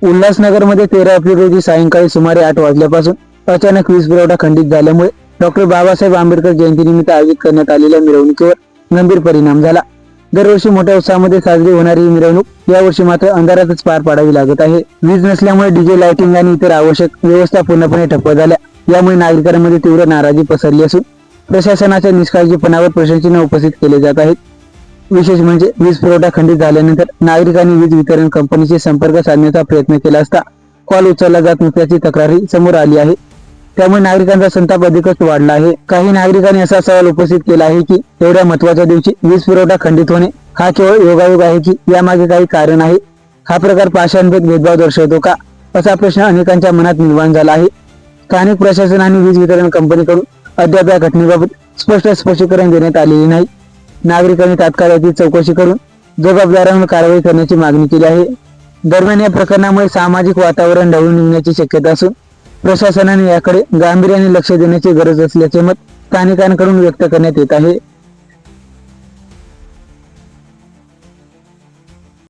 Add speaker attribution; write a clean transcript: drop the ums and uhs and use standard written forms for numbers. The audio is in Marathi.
Speaker 1: उल्हासनगरमध्ये 13 एप्रिल रोजी सायंकाळी सुमारे 8 वाजल्यापासून अचानक वीज पुरवठा खंडित झाल्यामुळे डॉक्टर बाबासाहेब आंबेडकर जयंतीनिमित्त आयोजित करण्यात आलेल्या मिरवणुकीवर गंभीर परिणाम झाला। दरवर्षी मोठ्या उत्साहामध्ये साजरी होणारी ही मिरवणूक यावर्षी मात्र अंधारातच पार पाडावी लागत आहे। वीज नसल्यामुळे डीजे लाइटिंग आणि इतर आवश्यक व्यवस्था पूर्णपणे ठप्प झाल्या। यामुळे नागरिकांमध्ये तीव्र नाराजी पसरली असून प्रशासनाच्या निष्काळजीपणावर प्रश्नचिन्ह उपस्थित केले जात आहेत। विशेष म्हणजे वीज पुरवठा खंडित झाल्यानंतर नागरिकांनी वीज वितरण कंपनीशी संपर्क साधण्याचा प्रयत्न केला असता कॉल उचलला जात नसल्याची तक्रारही समोर आली आहे। त्यामुळे नागरिकांचा संताप अधिकच वाढला आहे। काही नागरिकांनी असा सवाल उपस्थित केला आहे की एवढ्या महत्त्वाच्या दिवशी वीज पुरवठा खंडित होणे हा केवळ योगायोग आहे की यामागे काही कारण आहे। हा प्रकार पाषाणभेद भेदभाव दर्शवतो का, असा प्रश्न अनेकांच्या मनात निर्माण झाला आहे। स्थानिक प्रशासन आणि वीज वितरण कंपनीकडून अद्याप या घटनेबाबत स्पष्ट स्पष्टीकरण देण्यात आलेले नाही। नागरिकांनी तात्काळ याची चौकशी करून जबाबदारांवर कारवाई करण्याची मागणी केली आहे। दरम्यान या प्रकरणामुळे सामाजिक वातावरण ढवळून निघण्याची शक्यता असून प्रशासनाने याकडे गांभीर्याने लक्ष देण्याची गरज असल्याचे मत स्थानिकांकडून व्यक्त करण्यात येत आहे।